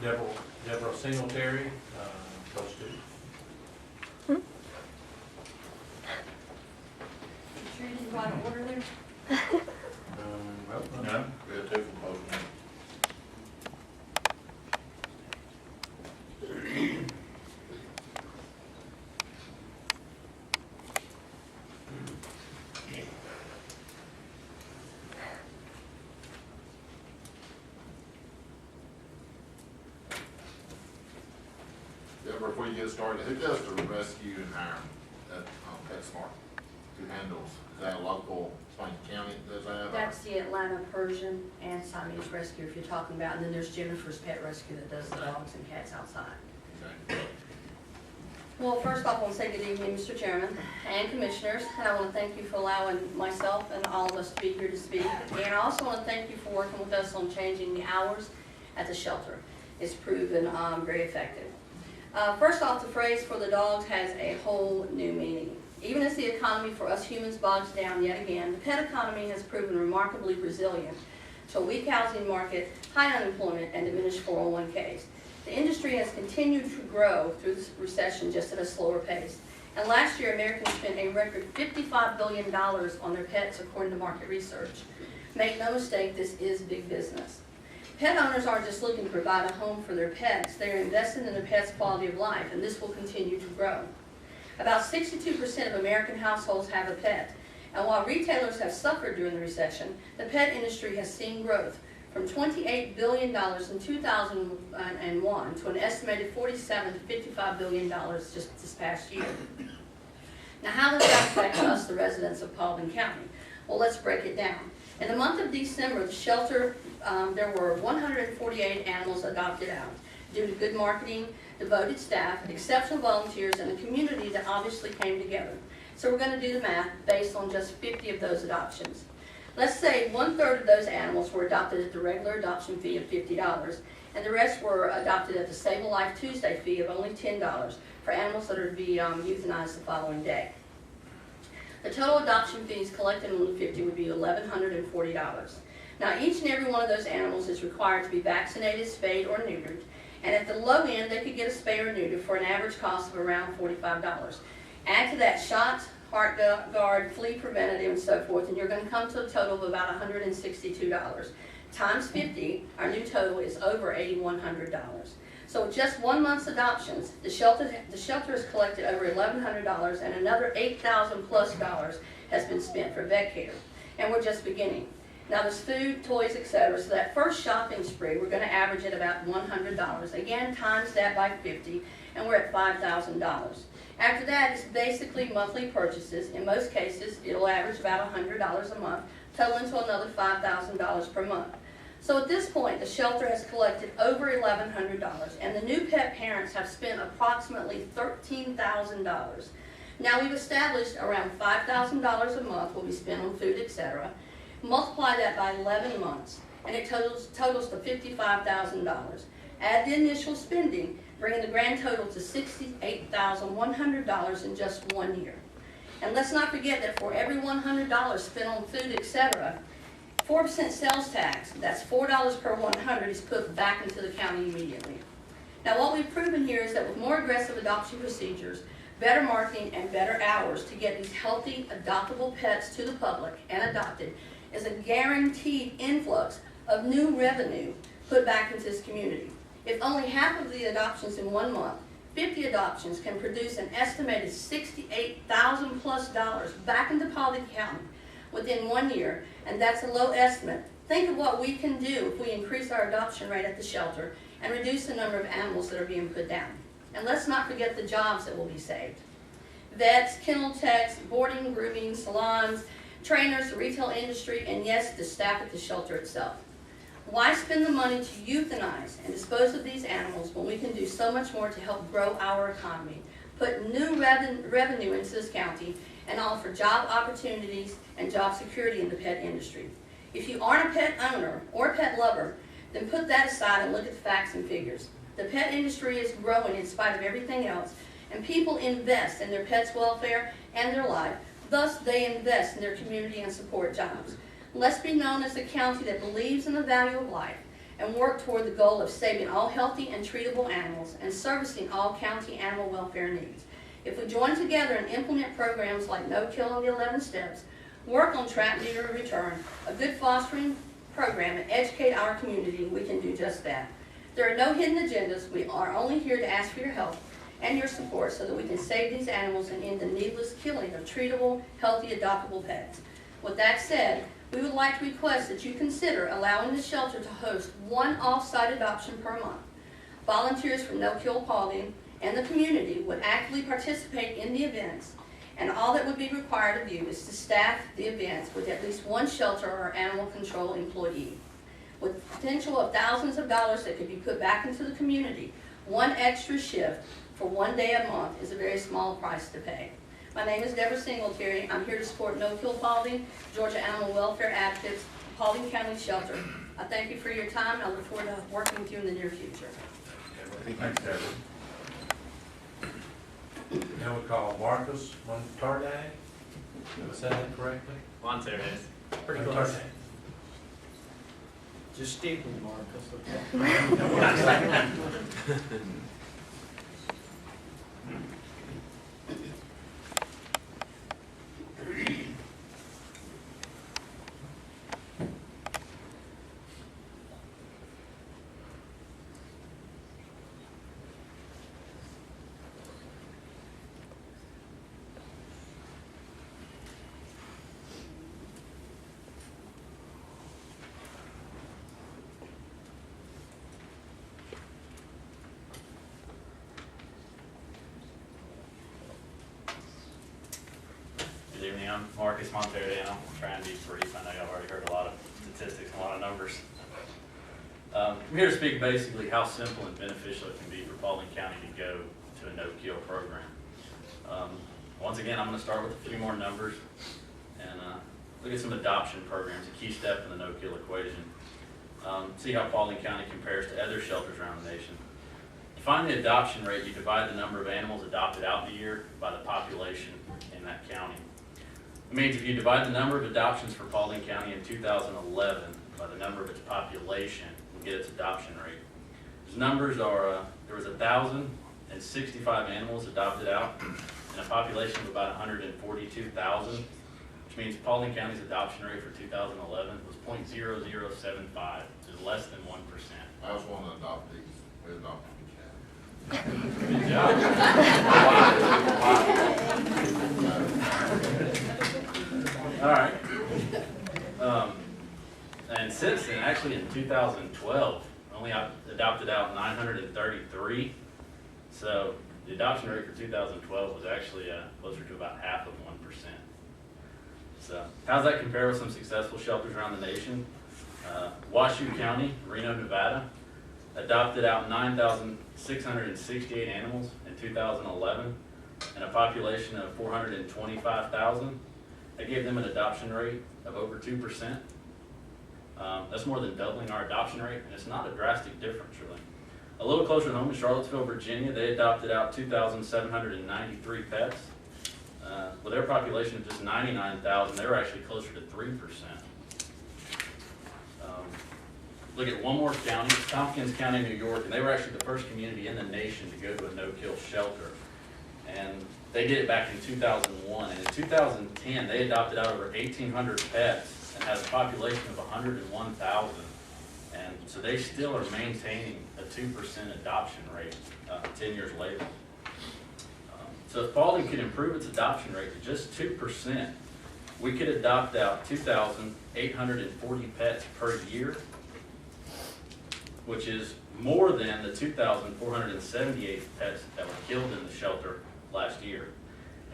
Deborah Singletary, co-student. Sure you didn't write an order there? No. We have two from Paulding. Deborah, before you get started, who does the rescue and hire at PetSmart? Who handles, is that a local, Swain County does that? or- That's the Atlanta Persian and Siamese Rescue if you're talking about, and then there's Jennifer's Pet Rescue that does the dogs and cats outside. Okay. Well, first off, I want to say good evening, Mr. Chairman and Commissioners, and I want to thank you for allowing myself and all of us to be here to speak. And I also want to thank you for working with us on changing the hours at the shelter. It's proven very effective. First off, the phrase "for the dogs" has a whole new meaning. Even as the economy for us humans bogs down yet again, the pet economy has proven remarkably resilient to a weak housing market, high unemployment, and diminished 401ks. The industry has continued to grow through this recession just at a slower pace. And last year, Americans spent a record $55 billion on their pets, according to market research. Make no mistake, this is big business. Pet owners aren't just looking to provide a home for their pets, they're investing in their pets' quality of life, and this will continue to grow. About 62% of American households have a pet, and while retailers have suffered during the recession, the pet industry has seen growth from $28 billion in 2001 to an estimated $47 to $55 billion just this past year. Now, how does that affect us, the residents of Paulding County? Well, let's break it down. In the month of December, the shelter, there were 148 animals adopted out due to good marketing, devoted staff, exceptional volunteers, and a community that obviously came together. So we're going to do the math based on just 50 of those adoptions. Let's say 1/3 of those animals were adopted at the regular adoption fee of $50, and the rest were adopted at the Save a Life Tuesday fee of only $10 for animals that are to be euthanized the following day. The total adoption fees collected on the 50 would be $1,140. Now, each and every one of those animals is required to be vaccinated, spayed, or neutered, and at the low end, they could get a spay or neuter for an average cost of around $45. Add to that shots, heart guard, flea preventative, and so forth, and you're going to come to a total of about $162. Times 50, our new total is over $8,100. So with just 1 month's adoptions, the shelter has collected over $1,100, and another $8,000+ has been spent for vet care. And we're just beginning. Now there's food, toys, etc. So that first shopping spree, we're going to average at about $100. Again, times that by 50, and we're at $5,000. After that, it's basically monthly purchases. In most cases, it'll average about $100 a month, totaling to another $5,000 per month. So at this point, the shelter has collected over $1,100, and the new pet parents have spent approximately $13,000. Now we've established around $5,000 a month will be spent on food, etc. Multiply that by 11 months, and it totals to $55,000. Add the initial spending, bringing the grand total to $68,100 in just 1 year. And let's not forget that for every $100 spent on food, etc., 4% sales tax, that's $4 per 100, is put back into the county immediately. Now, what we've proven here is that with more aggressive adoption procedures, better marketing, and better hours to get these healthy, adoptable pets to the public and adopted is a guaranteed influx of new revenue put back into this community. If only half of the adoptions in 1 month, 50 adoptions can produce an estimated $68,000+ back into Paulding County within 1 year, and that's a low estimate. Think of what we can do if we increase our adoption rate at the shelter and reduce the number of animals that are being put down. And let's not forget the jobs that will be saved. Vets, kennel techs, boarding, grooming, salons, trainers, the retail industry, and yes, the staff at the shelter itself. Why spend the money to euthanize and dispose of these animals when we can do so much more to help grow our economy, put new revenue into this county, and offer job opportunities and job security in the pet industry? If you aren't a pet owner or a pet lover, then put that aside and look at the facts and figures. The pet industry is growing in spite of everything else, and people invest in their pets' welfare and their life. Thus, they invest in their community and support jobs. Let's be known as a county that believes in the value of life and work toward the goal of saving all healthy and treatable animals and servicing all county animal welfare needs. If we join together and implement programs like No Kill on the 11 Steps, work on trap, neuter, and return, a good fostering program, and educate our community, we can do just that. There are no hidden agendas. We are only here to ask for your help and your support so that we can save these animals and end the needless killing of treatable, healthy, adoptable pets. With that said, we would like to request that you consider allowing the shelter to host one off-site adoption per month. Volunteers from No Kill Paulding and the community would actively participate in the events, and all that would be required of you is to staff the events with at least one shelter or animal control employee. With potential of thousands of dollars that could be put back into the community, one extra shift for one day a month is a very small price to pay. My name is Deborah Singletary. I'm here to support No Kill Paulding, Georgia Animal Welfare Advocates, Paulding County Shelter. I thank you for your time. I look forward to working with you in the near future. Thanks, Deborah. Now we call Marcus Montarday. Did I say that correctly? Monterey. Pretty Montarday. close. Just stick with Marcus, okay? Good evening, I'm Marcus Monterey, and I'm trying to be brief. I know y'all already heard a lot of statistics and a lot of numbers. I'm here to speak basically how simple and beneficial it can be for Paulding County to go to a no-kill program. Once again, I'm going to start with a few more numbers and look at some adoption programs, a key step in the no-kill equation. See how Paulding County compares to other shelters around the nation. To find the adoption rate, you divide the number of animals adopted out in a year by the population in that county. It means if you divide the number of adoptions for Paulding County in 2011 by the number of its population, you'll get its adoption rate. Those numbers are, there was 1,065 animals adopted out in a population of about 142,000, which means Paulding County's adoption rate for 2011 was 0.0075, which is less than 1%. I was one of the adoptees. We adopted Good job. All right. And since then, actually in 2012, only adopted out 933. So the adoption rate for 2012 was actually closer to about half of 1%. So how does that compare with some successful shelters around the nation? Washoe County, Reno, Nevada, adopted out 9,668 animals in 2011 and a population of 425,000. That gave them an adoption rate of over 2%. That's more than doubling our adoption rate, and it's not a drastic difference, really. A little closer to home in Charlottesville, Virginia, they adopted out 2,793 pets. With their population of just 99,000, they were actually closer to 3%. Look at one more county, Tompkins County, New York, and they were actually the first community in the nation to go to a no-kill shelter. And they did it back in 2001. And in 2010, they adopted out over 1,800 pets and has a population of 101,000. And so they still are maintaining a 2% adoption rate 10 years later. So if Paulding could improve its adoption rate to just 2%, we could adopt out 2,840 pets per year, which is more than the 2,478 pets that were killed in the shelter last year.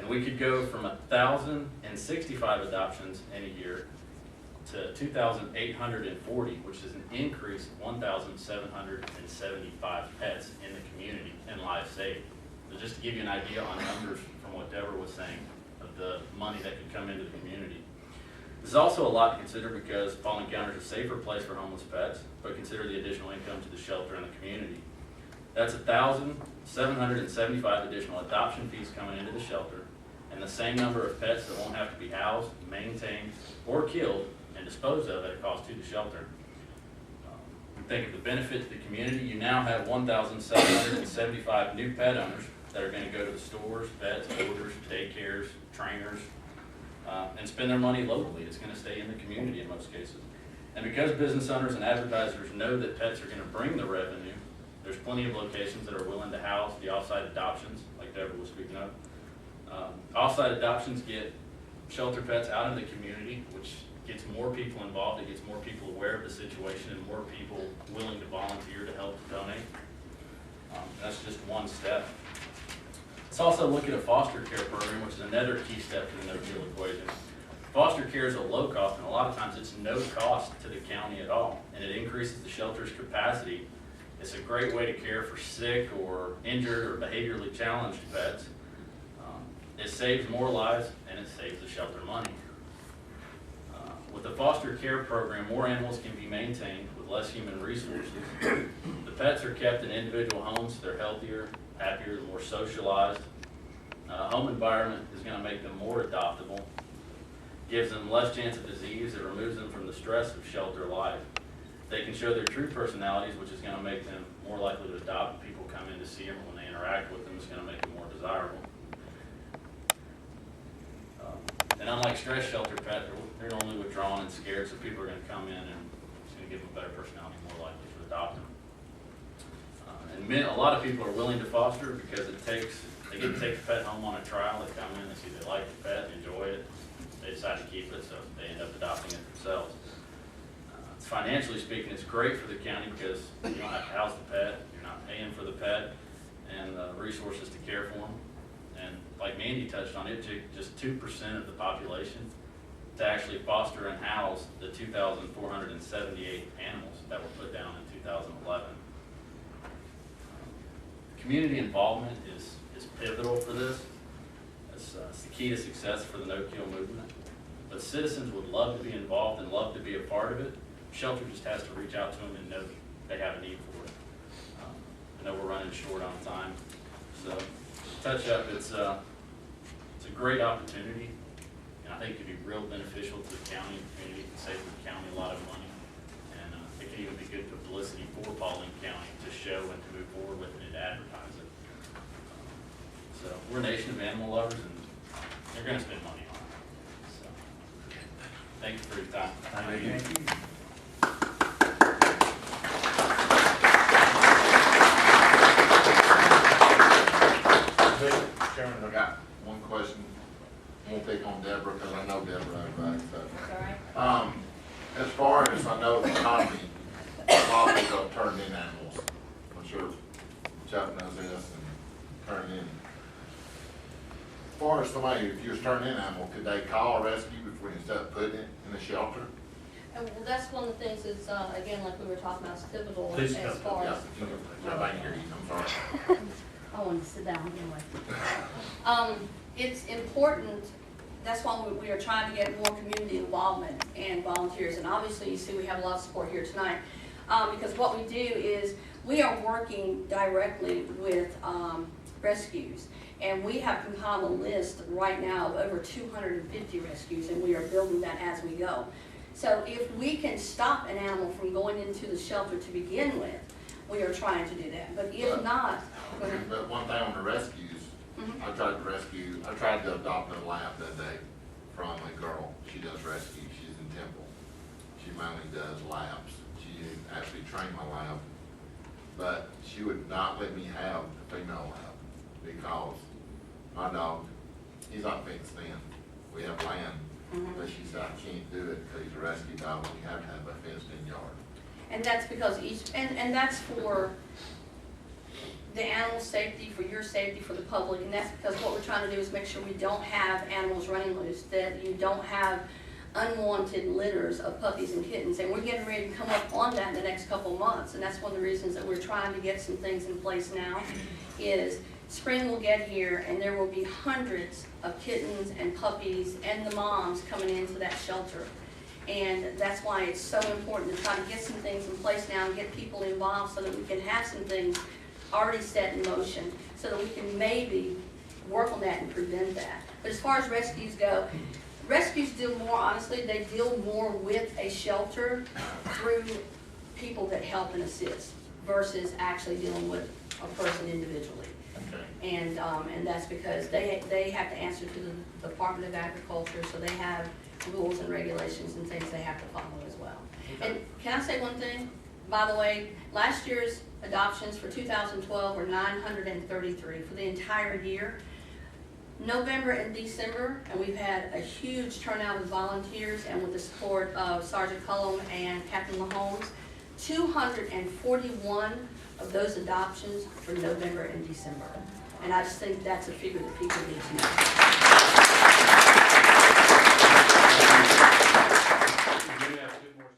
And we could go from 1,065 adoptions in a year to 2,840, which is an increase of 1,775 pets in the community and lives saved. So just to give you an idea on numbers from what Deborah was saying of the money that could come into the community. This is also a lot to consider because Paulding County is a safer place for homeless pets, but consider the additional income to the shelter and the community. That's 1,775 additional adoption fees coming into the shelter, and the same number of pets that won't have to be housed, maintained, or killed and disposed of at a cost to the shelter. think of the benefit to the community, you now have 1,775 new pet owners that are gonna go to the stores, vets, boarders, daycares, trainers, and spend their money locally. It's gonna stay in the community in most cases. And because business owners and advertisers know that pets are gonna bring the revenue, there's plenty of locations that are willing to house the off-site adoptions, like Deborah was speaking of. Off-site adoptions get shelter pets out in the community, which gets more people involved, it gets more people aware of the situation, and more people willing to volunteer to help donate. That's just one step. Let's also look at a foster care program, which is another key step in the no-kill equation. Foster care is a low cost, and a lot of times it's no cost to the county at all, and it increases the shelter's capacity. It's a great way to care for sick or injured or behaviorally challenged pets. It saves more lives, and it saves the shelter money. With the foster care program, more animals can be maintained with less human resources. The pets are kept in individual homes, they're healthier, happier, more socialized. Home environment is going to make them more adoptable, gives them less chance of disease, it removes them from the stress of shelter life. They can show their true personalities, which is going to make them more likely to adopt. People come in to see them, when they interact with them, it's going to make them more desirable. And unlike stress shelter pet, they're normally withdrawn and scared, so people are going to come in and it's going to give them a better personality, more likely to adopt them. A lot of people are willing to foster because they get to take the pet home on a trial. They come in, they see they like the pet, they enjoy it, they decide to keep it, so they end up adopting it themselves. Financially speaking, it's great for the county because you don't have to house the pet, you're not paying for the pet, and the resources to care for them. And like Mandy touched on, it took just 2% of the population to actually foster and house the 2,478 animals that were put down in 2011. Community involvement is pivotal for this. It's the key to success for the no-kill movement. But citizens would love to be involved and love to be a part of it. Shelter just has to reach out to them and know they have a need for it. I know we're running short on time, so touch up. It's a great opportunity, and I think it could be real beneficial to the county and community. It can save the county a lot of money, and it can even be good publicity for Paulding County to show and to move forward with it and to advertise it. So we're a nation of animal lovers, and they're going to spend money on it. So thank you for your time. Thank you. Chairman, I got one question. I won't pick on Deborah because I know Deborah, right? So, All right. as far as I know, the economy, a lot of people have turned in animals. I'm sure Chuck knows this and turned in. As far as somebody, if you was turning in an animal, could they call a rescue before you start putting it in the shelter? And well, that's one of the things is, again, like we were talking about, it's pivotal Please as come. far Yeah, as. I hear you, I'm sorry. I wanted to sit down anyway. It's important, that's why we are trying to get more community involvement and volunteers. And obviously, you see we have a lot of support here tonight. Because what we do is, we are working directly with rescues. And we have compiled a list right now of over 250 rescues, and we are building that as we go. So if we can stop an animal from going into the shelter to begin with, we are trying to do that. But if not, go ahead. But one thing on the rescues, I tried to adopt a lab that day from a girl. She does rescue, she's in Temple. She mainly does labs. She actually trained my lab, but she would not let me have the female lab because my dog, he's not fenced in. We have land, but she said, I can't do it because he's a rescue dog, and you have to have a fenced in yard. And that's because and that's for the animal safety, for your safety, for the public, and that's because what we're trying to do is make sure we don't have animals running loose, that you don't have unwanted litters of puppies and kittens, and we're getting ready to come up on that in the next couple of months, and that's one of the reasons that we're trying to get some things in place now, is spring will get here, and there will be hundreds of kittens and puppies and the moms coming into that shelter. And that's why it's so important to try to get some things in place now and get people involved so that we can have some things already set in motion so that we can maybe work on that and prevent that. But as far as rescues go, rescues deal more, honestly, they deal more with a shelter through people that help and assist versus actually dealing with a person individually. Okay. And that's because they have to answer to the Department of Agriculture, so they have rules and regulations and things they have to follow as well. And can I say one thing? By the way, last year's adoptions for 2012 were 933 for the entire year. November and December, and we've had a huge turnout with volunteers and with the support of Sergeant Cullum and Captain Mahomes. 241 of those adoptions for November and December. And I just think that's a figure that people need to know. We do have two more